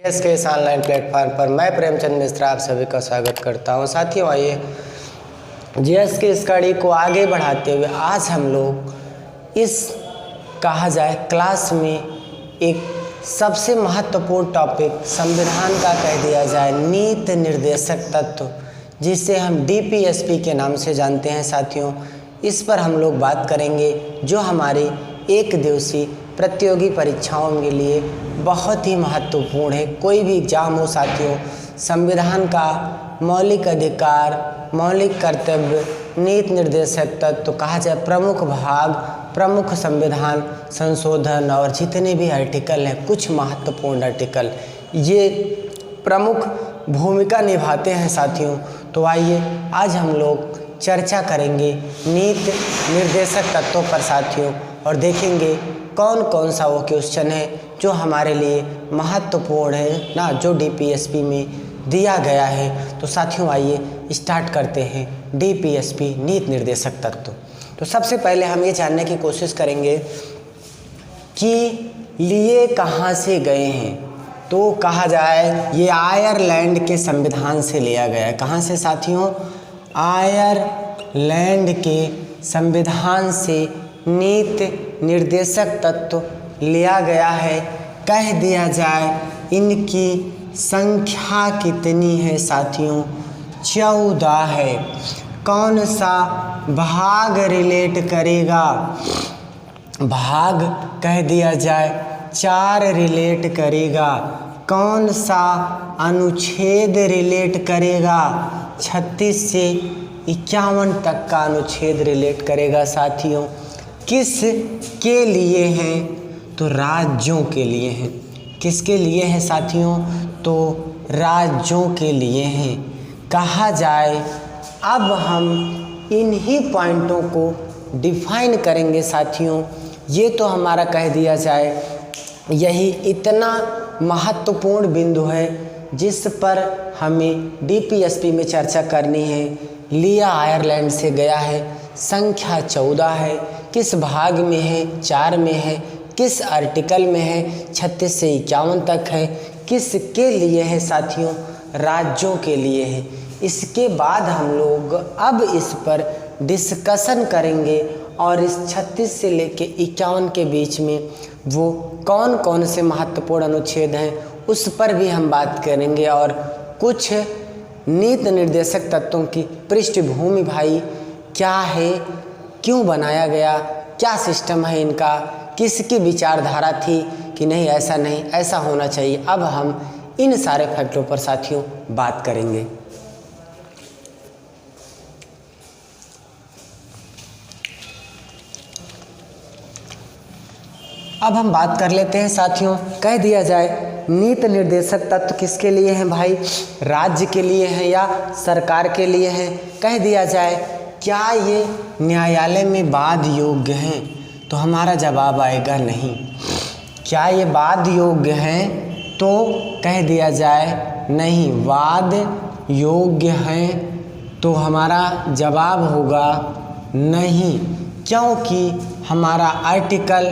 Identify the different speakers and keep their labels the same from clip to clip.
Speaker 1: S के इस online platform पर मैं प्रेमचंद मिश्रा आप सभी का स्वागत करता हूं। साथियों, आइए जीएस की इस कड़ी को आगे बढ़ाते हुए आज हम लोग इस कहा जाए क्लास में एक सबसे महत्वपूर्ण टॉपिक संविधान का कह दिया जाए नीति निर्देशक तत्व, जिसे हम डीपीएसपी के नाम से जानते हैं। साथियों, इस पर हम लोग बात करेंगे जो हमारी एक दिवसीय प्रतियोगी परीक्षाओं के लिए बहुत ही महत्वपूर्ण है। कोई भी एग्जाम हो साथियों, संविधान का मौलिक अधिकार, मौलिक कर्तव्य, नीति निर्देशक तत्व तो कहा जाए प्रमुख भाग, प्रमुख संविधान संशोधन और जितने भी आर्टिकल हैं, कुछ महत्वपूर्ण आर्टिकल ये प्रमुख भूमिका निभाते हैं। साथियों, तो आइए आज हम लोग चर्चा करेंगे नीति निर्देशक तत्वों पर साथियों, और देखेंगे कौन कौन सा वो क्वेश्चन है जो हमारे लिए महत्वपूर्ण है ना, जो डीपीएसपी में दिया गया है। तो साथियों आइए स्टार्ट करते हैं डीपीएसपी नीति निर्देशक तत्व। तो सबसे पहले हम ये जानने की कोशिश करेंगे कि लिए कहाँ से गए हैं। तो कहा जाए ये आयरलैंड के संविधान से लिया गया है। कहाँ से साथियों? आयरलैंड के संविधान से नीति निर्देशक तत्व लिया गया है। कह दिया जाए इनकी संख्या कितनी है साथियों? 14 है। कौन सा भाग रिलेट करेगा? भाग कह दिया जाए 4 रिलेट करेगा। कौन सा अनुच्छेद रिलेट करेगा? 36 से 51 तक का अनुच्छेद रिलेट करेगा साथियों। किस के लिए हैं? तो राज्यों के लिए हैं। किसके लिए है साथियों? तो राज्यों के लिए हैं। कहा जाए अब हम इन्हीं पॉइंटों को डिफाइन करेंगे साथियों। ये तो हमारा कह दिया जाए यही इतना महत्वपूर्ण बिंदु है जिस पर हमें डीपीएसपी में चर्चा करनी है। लिया आयरलैंड से गया है, संख्या 14 है, किस भाग में है? 4 में है। किस आर्टिकल में है? 36 से 51 तक है। किस के लिए है साथियों? राज्यों के लिए है। इसके बाद हम लोग अब इस पर डिस्कशन करेंगे और इस 36 से लेके 51 के बीच में वो कौन कौन से महत्वपूर्ण अनुच्छेद हैं उस पर भी हम बात करेंगे, और कुछ नीति निर्देशक तत्वों की पृष्ठभूमि भाई क्या है, क्यों बनाया गया, क्या सिस्टम है इनका, किसकी विचारधारा थी कि नहीं ऐसा नहीं ऐसा होना चाहिए। अब हम इन सारे फैक्टरों पर साथियों बात करेंगे। अब हम बात कर लेते हैं साथियों। कह दिया जाए नीति निर्देशक तत्व किसके लिए हैं भाई? राज्य के लिए हैं या सरकार के लिए हैं? कह दिया जाए क्या ये न्यायालय में वाद योग्य हैं? तो हमारा जवाब आएगा नहीं। क्या ये वाद योग्य हैं? तो कह दिया जाए नहीं, वाद योग्य हैं तो हमारा जवाब होगा नहीं, क्योंकि हमारा आर्टिकल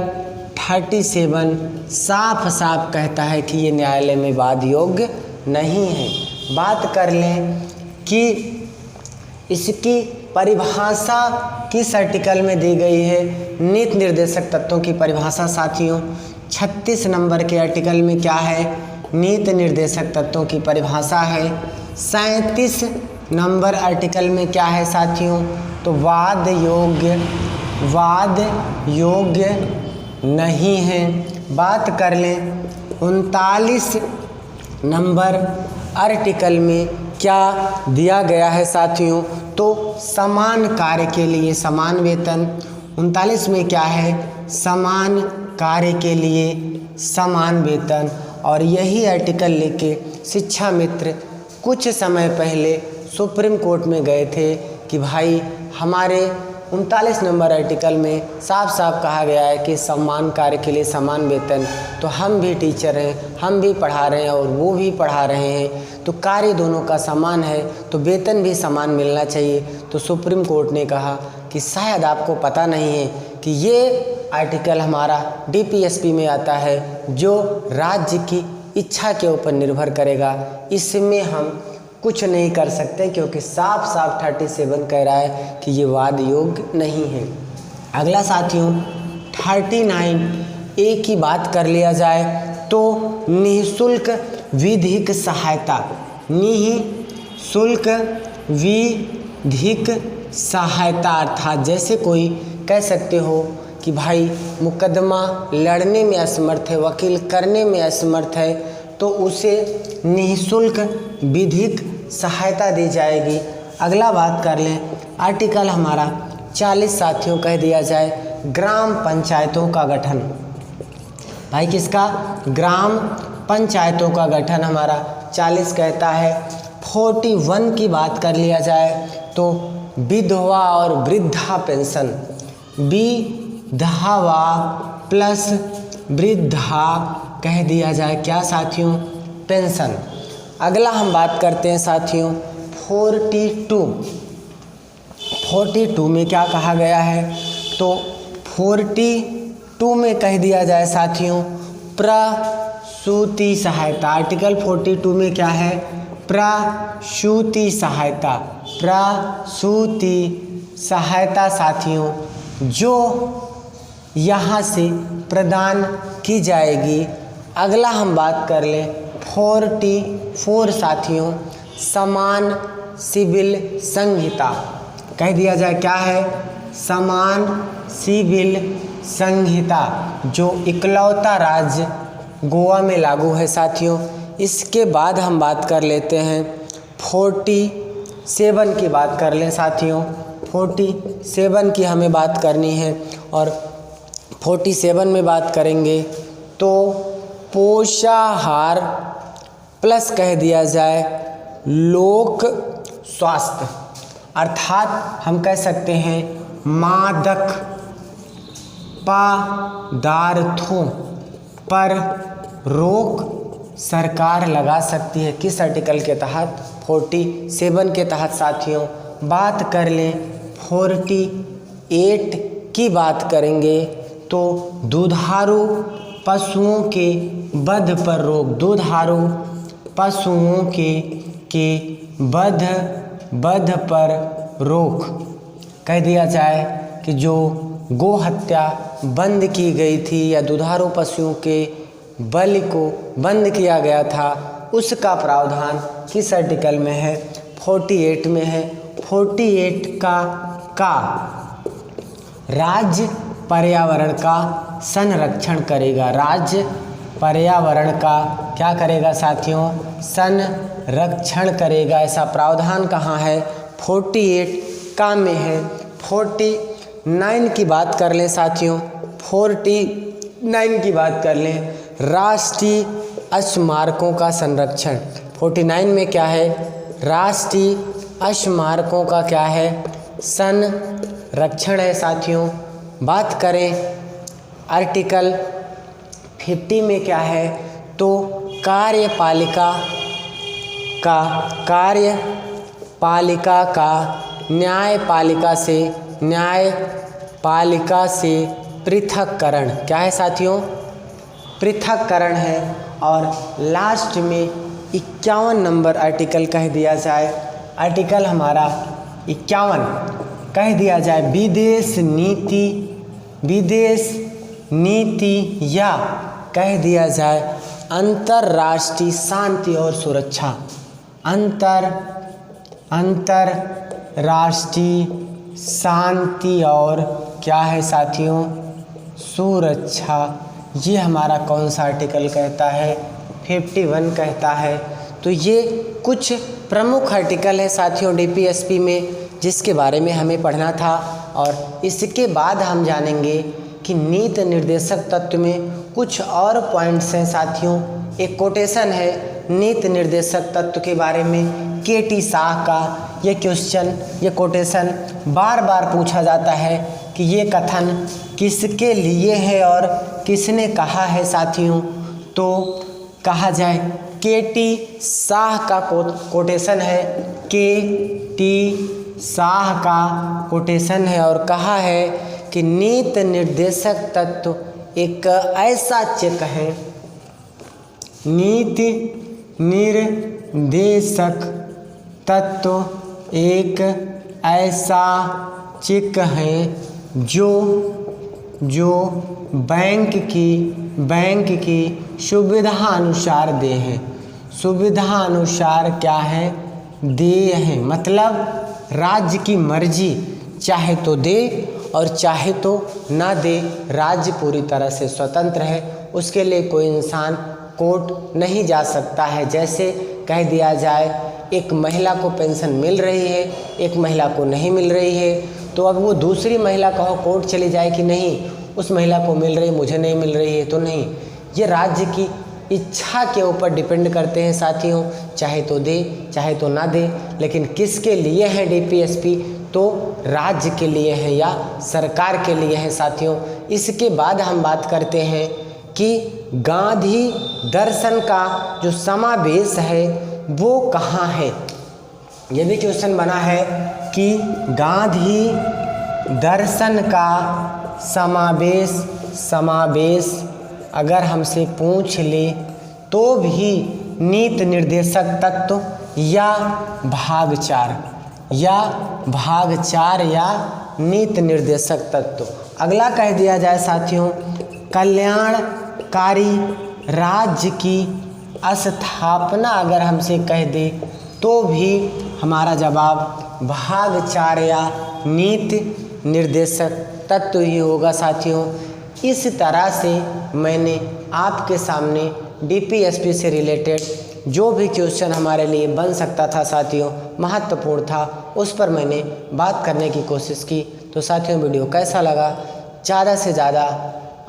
Speaker 1: 37 साफ साफ कहता है कि ये न्यायालय में वाद योग्य नहीं है। बात कर लें कि इसकी परिभाषा किस आर्टिकल में दी गई है। नीति निर्देशक तत्वों की परिभाषा साथियों 36 नंबर के आर्टिकल में क्या है? नीति निर्देशक तत्वों की परिभाषा है। 37 नंबर आर्टिकल में क्या है साथियों? तो वाद योग्य नहीं है। बात कर लें 39 नंबर आर्टिकल में क्या दिया गया है साथियों? तो समान कार्य के लिए समान वेतन। 39 में क्या है? समान कार्य के लिए समान वेतन। और यही आर्टिकल लेके शिक्षा मित्र कुछ समय पहले सुप्रीम कोर्ट में गए थे कि भाई हमारे 39 नंबर आर्टिकल में साफ साफ कहा गया है कि समान कार्य के लिए समान वेतन। तो हम भी टीचर हैं, हम भी पढ़ा रहे हैं और वो भी पढ़ा रहे हैं, तो कार्य दोनों का समान है तो वेतन भी समान मिलना चाहिए। तो सुप्रीम कोर्ट ने कहा कि शायद आपको पता नहीं है कि ये आर्टिकल हमारा डीपीएसपी में आता है जो राज्य की इच्छा के ऊपर निर्भर करेगा। इसमें हम कुछ नहीं कर सकते क्योंकि साफ साफ 37 कह रहा है कि ये वाद योग्य नहीं है। अगला साथियों 39A की बात कर लिया जाए तो निःशुल्क विधिक सहायता। निःशुल्क विधिक सहायता अर्थात जैसे कोई कह सकते हो कि भाई मुकदमा लड़ने में असमर्थ है, वकील करने में असमर्थ है, तो उसे निःशुल्क विधिक सहायता दी जाएगी। अगला बात कर लें आर्टिकल हमारा 40 साथियों कह दिया जाए ग्राम पंचायतों का गठन। भाई किसका? ग्राम पंचायतों का गठन हमारा 40 कहता है। 41 की बात कर लिया जाए तो विधवा और वृद्धा पेंशन। विधवा प्लस वृद्धा कह दिया जाए क्या साथियों? पेंशन। अगला हम बात करते हैं साथियों 42 में क्या कहा गया है? तो 42 में कह दिया जाए साथियों प्रसूति सहायता। आर्टिकल 42 में क्या है? प्रसूति सहायता। प्रसूति सहायता साथियों जो यहाँ से प्रदान की जाएगी। अगला हम बात कर लें 44 साथियों समान सिविल संहिता। कह दिया जाए क्या है? समान सिविल संहिता जो इकलौता राज्य गोवा में लागू है साथियों। इसके बाद हम बात कर लेते हैं 47 की बात कर लें साथियों। 47 की हमें बात करनी है और 47 में बात करेंगे तो पोषाहार प्लस कह दिया जाए लोक स्वास्थ्य। अर्थात हम कह सकते हैं मादक पदार्थों पर रोक सरकार लगा सकती है। किस आर्टिकल के तहत? 47 के तहत साथियों। बात कर लें 48 की बात करेंगे तो दुधारू पशुओं के वध पर रोक। दुधारू पशुओं के वध पर रोक। कह दिया जाए कि जो गो हत्या बंद की गई थी या दुधारू पशुओं के बलि को बंद किया गया था उसका प्रावधान किस आर्टिकल में है? 48 में है। 48 का राज्य पर्यावरण का संरक्षण करेगा। राज्य पर्यावरण का क्या करेगा साथियों? संरक्षण करेगा। ऐसा प्रावधान कहाँ है? 48 का में है। 49 की बात कर लें साथियों। 49 की बात कर लें राष्ट्रीय स्मारकों का संरक्षण। 49 में क्या है? राष्ट्रीय स्मारकों का क्या है? संरक्षण है साथियों। बात करें आर्टिकल 50 में क्या है? तो कार्यपालिका का न्यायपालिका से पृथक्करण। क्या है साथियों? पृथक्करण है। और लास्ट में 51 नंबर आर्टिकल कह दिया जाए। आर्टिकल हमारा 51 कह दिया जाए विदेश नीति या कह दिया जाए अंतर्राष्ट्रीय शांति और सुरक्षा। अंतर्राष्ट्रीय शांति और क्या है साथियों? सुरक्षा। ये हमारा कौन सा आर्टिकल कहता है? 51 कहता है। तो ये कुछ प्रमुख आर्टिकल है साथियों डीपीएसपी में जिसके बारे में हमें पढ़ना था। और इसके बाद हम जानेंगे कि नीति निर्देशक तत्व में कुछ और पॉइंट्स हैं साथियों। एक कोटेशन है नीति निर्देशक तत्व के बारे में केटी शाह का। ये क्वेश्चन, ये कोटेशन बार बार पूछा जाता है कि ये कथन किसके लिए है और किसने कहा है साथियों। तो कहा जाए केटी शाह का कोटेशन है। केटी शाह का कोटेशन है और कहा है कि नीति निर्देशक तत्व एक ऐसा चेक है, नीति निर्देशक तत्व एक ऐसा चेक है जो बैंक की सुविधा अनुसार दे है। सुविधा अनुसार क्या है? दे है, मतलब राज्य की मर्जी, चाहे तो दे और चाहे तो ना दे। राज्य पूरी तरह से स्वतंत्र है, उसके लिए कोई इंसान कोर्ट नहीं जा सकता है। जैसे कह दिया जाए एक महिला को पेंशन मिल रही है, एक महिला को नहीं मिल रही है, तो अब वो दूसरी महिला कहो कोर्ट चली जाए कि नहीं उस महिला को मिल रही, मुझे नहीं मिल रही है, तो नहीं। ये राज्य की इच्छा के ऊपर डिपेंड करते हैं साथियों, चाहे तो दे चाहे तो ना दे। लेकिन किसके लिए है डीपीएसपी? तो राज्य के लिए है या सरकार के लिए है साथियों। इसके बाद हम बात करते हैं कि गांधी दर्शन का जो समावेश है वो कहाँ है। ये भी क्वेश्चन बना है कि गांधी दर्शन का समावेश अगर हमसे पूछ ले तो भी नीति निर्देशक तत्व या भाग 4 या नीति निर्देशक तत्व। अगला कह दिया जाए साथियों, कल्याणकारी राज्य की स्थापना अगर हमसे कह दे तो भी हमारा जवाब भाग 4 या नीति निर्देशक तत्व ही होगा साथियों। इस तरह से मैंने आपके सामने डीपीएसपी से रिलेटेड जो भी क्वेश्चन हमारे लिए बन सकता था साथियों, महत्वपूर्ण था, उस पर मैंने बात करने की कोशिश की। तो साथियों वीडियो कैसा लगा? ज़्यादा से ज़्यादा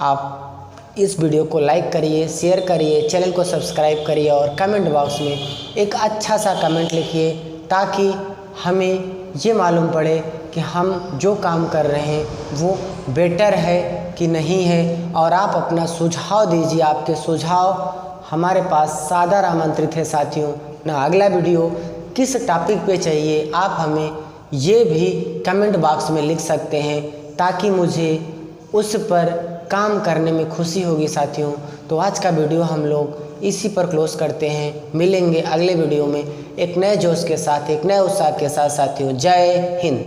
Speaker 1: आप इस वीडियो को लाइक करिए, शेयर करिए, चैनल को सब्सक्राइब करिए और कमेंट बॉक्स में एक अच्छा सा कमेंट लिखिए ताकि हमें ये मालूम पड़े कि हम जो काम कर रहे हैं वो बेटर है कि नहीं है। और आप अपना सुझाव दीजिए, आपके सुझाव हमारे पास सादर आमंत्रित है साथियों। ना अगला वीडियो किस टॉपिक पे चाहिए आप हमें ये भी कमेंट बॉक्स में लिख सकते हैं ताकि मुझे उस पर काम करने में खुशी होगी साथियों। तो आज का वीडियो हम लोग इसी पर क्लोज करते हैं। मिलेंगे अगले वीडियो में एक नए जोश के साथ, एक नए उत्साह के साथ साथियों। जय हिंद।